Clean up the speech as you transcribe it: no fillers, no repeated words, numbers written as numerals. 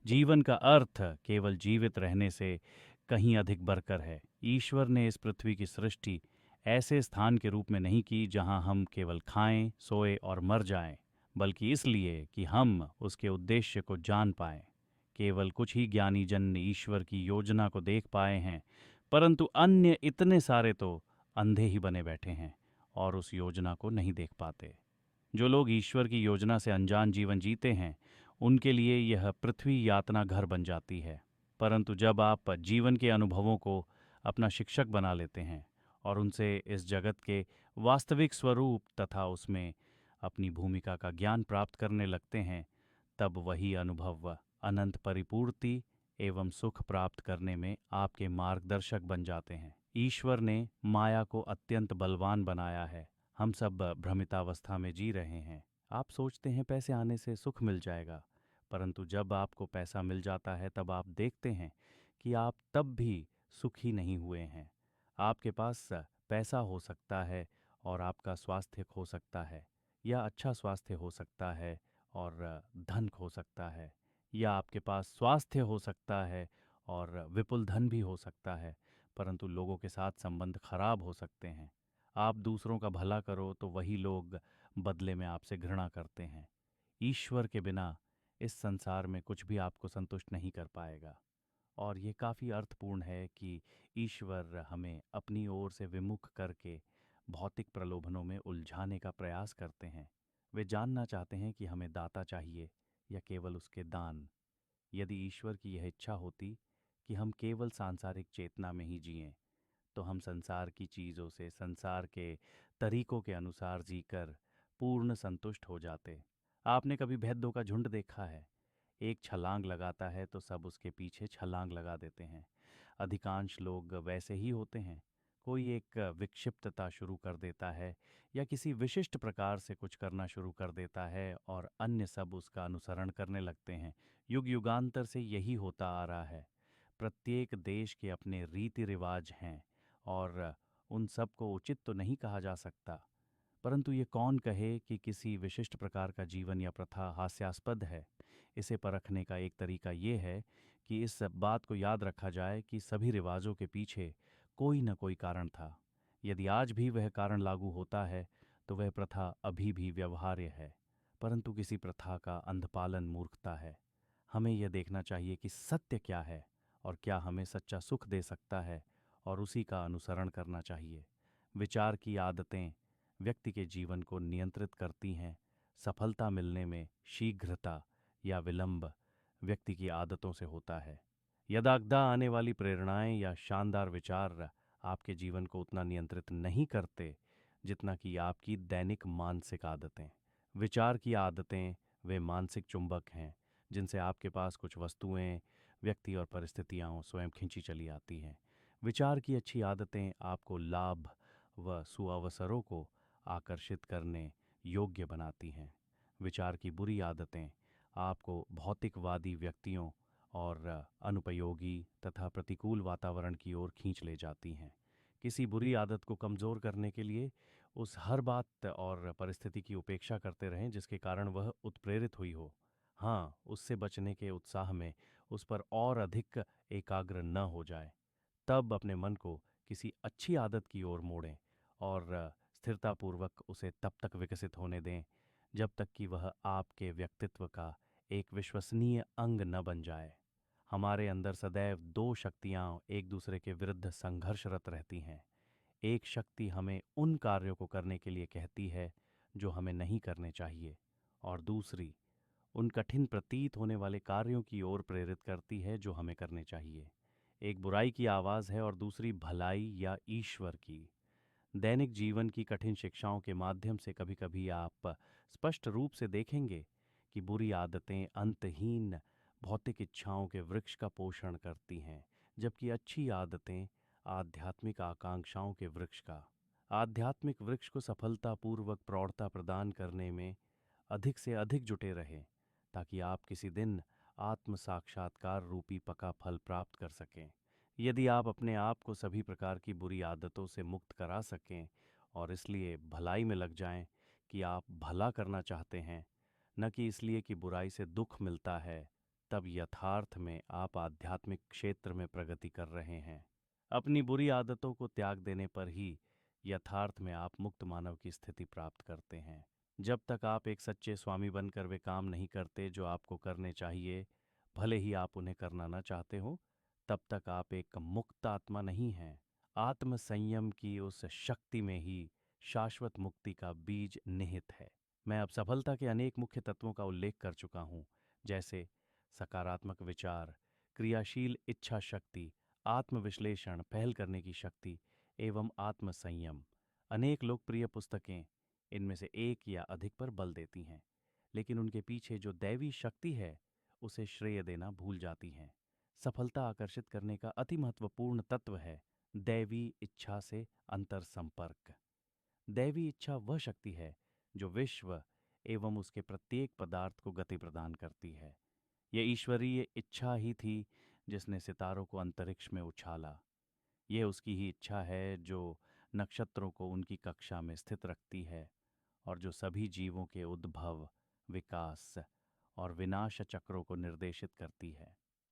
जीवन का अर्थ केवल जीवित रहने से कहीं अधिक बढ़कर है। ईश्वर ने इस पृथ्वी की सृष्टि ऐसे स्थान के रूप में नहीं की जहां हम केवल खाएं, सोए और मर जाएं, बल्कि इसलिए कि हम उसके उद्देश्य को जान पाएं। केवल कुछ ही ज्ञानी जन ईश्वर की योजना को देख पाए हैं, परंतु अन्य इतने सारे तो अंधे ही बने बैठे हैं और उस योजना को नहीं देख पाते। जो लोग ईश्वर की योजना से अनजान जीवन जीते हैं, उनके लिए यह पृथ्वी यातना घर बन जाती है। परंतु जब आप जीवन के अनुभवों को अपना शिक्षक बना लेते हैं और उनसे इस जगत के वास्तविक स्वरूप तथा उसमें अपनी भूमिका का ज्ञान प्राप्त करने लगते हैं, तब वही अनुभव अनंत परिपूर्ति एवं सुख प्राप्त करने में आपके मार्गदर्शक बन जाते हैं। ईश्वर ने माया को अत्यंत बलवान बनाया है। हम सब भ्रमितावस्था में जी रहे हैं। आप सोचते हैं पैसे आने से सुख मिल जाएगा, परंतु जब आपको पैसा मिल जाता है तब आप देखते हैं कि आप तब भी सुखी नहीं हुए हैं। आपके पास पैसा हो सकता है और आपका स्वास्थ्य खो सकता है, या अच्छा स्वास्थ्य हो सकता है और धन खो सकता है, या आपके पास स्वास्थ्य हो सकता है और विपुल धन भी हो सकता है, परंतु लोगों के साथ संबंध खराब हो सकते हैं। आप दूसरों का भला करो तो वही लोग बदले में आपसे घृणा करते हैं। ईश्वर के बिना इस संसार में कुछ भी आपको संतुष्ट नहीं कर पाएगा। और ये काफ़ी अर्थपूर्ण है कि ईश्वर हमें अपनी ओर से विमुख करके भौतिक प्रलोभनों में उलझाने का प्रयास करते हैं। वे जानना चाहते हैं कि हमें दाता चाहिए या केवल उसके दान। यदि ईश्वर की यह इच्छा होती कि हम केवल सांसारिक चेतना में ही जिएं, तो हम संसार की चीज़ों से, संसार के तरीकों के अनुसार जीकर पूर्ण संतुष्ट हो जाते। आपने कभी भेद्दों का झुंड देखा है? एक छलांग लगाता है तो सब उसके पीछे छलांग लगा देते हैं। अधिकांश लोग वैसे ही होते हैं। कोई एक विक्षिप्तता शुरू कर देता है या किसी विशिष्ट प्रकार से कुछ करना शुरू कर देता है और अन्य सब उसका अनुसरण करने लगते हैं। युग युगांतर से यही होता आ रहा है। प्रत्येक देश के अपने रीति रिवाज हैं और उन सब को उचित तो नहीं कहा जा सकता, परंतु ये कौन कहे कि किसी विशिष्ट प्रकार का जीवन या प्रथा हास्यास्पद है। इसे परखने का एक तरीका ये है कि इस बात को याद रखा जाए कि सभी रिवाजों के पीछे कोई न कोई कारण था। यदि आज भी वह कारण लागू होता है तो वह प्रथा अभी भी व्यवहार्य है, परंतु किसी प्रथा का अंधपालन मूर्खता है। हमें यह देखना चाहिए कि सत्य क्या है और क्या हमें सच्चा सुख दे सकता है, और उसी का अनुसरण करना चाहिए। विचार की आदतें व्यक्ति के जीवन को नियंत्रित करती हैं। सफलता मिलने में शीघ्रता या विलंब व्यक्ति की आदतों से होता है। यदाकदा आने वाली प्रेरणाएं या शानदार विचार आपके जीवन को उतना नियंत्रित नहीं करते जितना कि आपकी दैनिक मानसिक आदतें। विचार की आदतें वे मानसिक चुंबक हैं जिनसे आपके पास कुछ वस्तुएं, व्यक्ति और परिस्थितियां स्वयं खींची चली आती हैं। विचार की अच्छी आदतें आपको लाभ व सुअवसरों को आकर्षित करने योग्य बनाती हैं। विचार की बुरी आदतें आपको भौतिकवादी व्यक्तियों और अनुपयोगी तथा प्रतिकूल वातावरण की ओर खींच ले जाती हैं। किसी बुरी आदत को कमज़ोर करने के लिए उस हर बात और परिस्थिति की उपेक्षा करते रहें जिसके कारण वह उत्प्रेरित हुई हो। हाँ, उससे बचने के उत्साह में उस पर और अधिक एकाग्र न हो जाए। तब अपने मन को किसी अच्छी आदत की ओर मोड़ें और स्थिरतापूर्वक उसे तब तक विकसित होने दें जब तक कि वह आपके व्यक्तित्व का एक विश्वसनीय अंग न बन जाए। हमारे अंदर सदैव दो शक्तियां एक दूसरे के विरुद्ध संघर्षरत रहती हैं। एक शक्ति हमें उन कार्यों को करने के लिए कहती है जो हमें नहीं करने चाहिए, और दूसरी उन कठिन प्रतीत होने वाले कार्यों की ओर प्रेरित करती है जो हमें करने चाहिए। एक बुराई की आवाज़ है और दूसरी भलाई या ईश्वर की। दैनिक जीवन की कठिन शिक्षाओं के माध्यम से कभी कभी आप स्पष्ट रूप से देखेंगे कि बुरी आदतें अंतहीन भौतिक इच्छाओं के वृक्ष का पोषण करती हैं, जबकि अच्छी आदतें आध्यात्मिक आकांक्षाओं के वृक्ष का। आध्यात्मिक वृक्ष को सफलतापूर्वक प्रौढ़ता प्रदान करने में अधिक से अधिक जुटे रहें, ताकि आप किसी दिन आत्म साक्षात्कार रूपी पका फल प्राप्त कर सकें। यदि आप अपने आप को सभी प्रकार की बुरी आदतों से मुक्त करा सकें और इसलिए भलाई में लग जाएं कि आप भला करना चाहते हैं, न कि इसलिए कि बुराई से दुख मिलता है, तब यथार्थ में आप आध्यात्मिक क्षेत्र में प्रगति कर रहे हैं। अपनी बुरी आदतों को त्याग देने पर ही यथार्थ में आप मुक्त मानव की स्थिति प्राप्त करते हैं। जब तक आप एक सच्चे स्वामी बनकर वे काम नहीं करते जो आपको करने चाहिए, भले ही आप उन्हें करना न चाहते हो, तब तक आप एक मुक्त आत्मा नहीं हैं। आत्म संयम की उस शक्ति में ही शाश्वत मुक्ति का बीज निहित है। मैं अब सफलता के अनेक मुख्य तत्वों का उल्लेख कर चुका हूं, जैसे सकारात्मक विचार, क्रियाशील इच्छा शक्ति, आत्मविश्लेषण, पहल करने की शक्ति एवं आत्म संयम। अनेक लोकप्रिय पुस्तकें इनमें से एक या अधिक पर बल देती हैं, लेकिन उनके पीछे जो दैवी शक्ति है उसे श्रेय देना भूल जाती हैं। सफलता आकर्षित करने का अति महत्वपूर्ण तत्व है दैवी इच्छा से अंतर संपर्क। दैवी इच्छा वह शक्ति है जो विश्व एवं उसके प्रत्येक पदार्थ को गति प्रदान करती है। यह ईश्वरीय इच्छा ही थी जिसने सितारों को अंतरिक्ष में उछाला। यह उसकी ही इच्छा है जो नक्षत्रों को उनकी कक्षा में स्थित रखती है और जो सभी जीवों के उद्भव, विकास और विनाश चक्रों को निर्देशित करती है।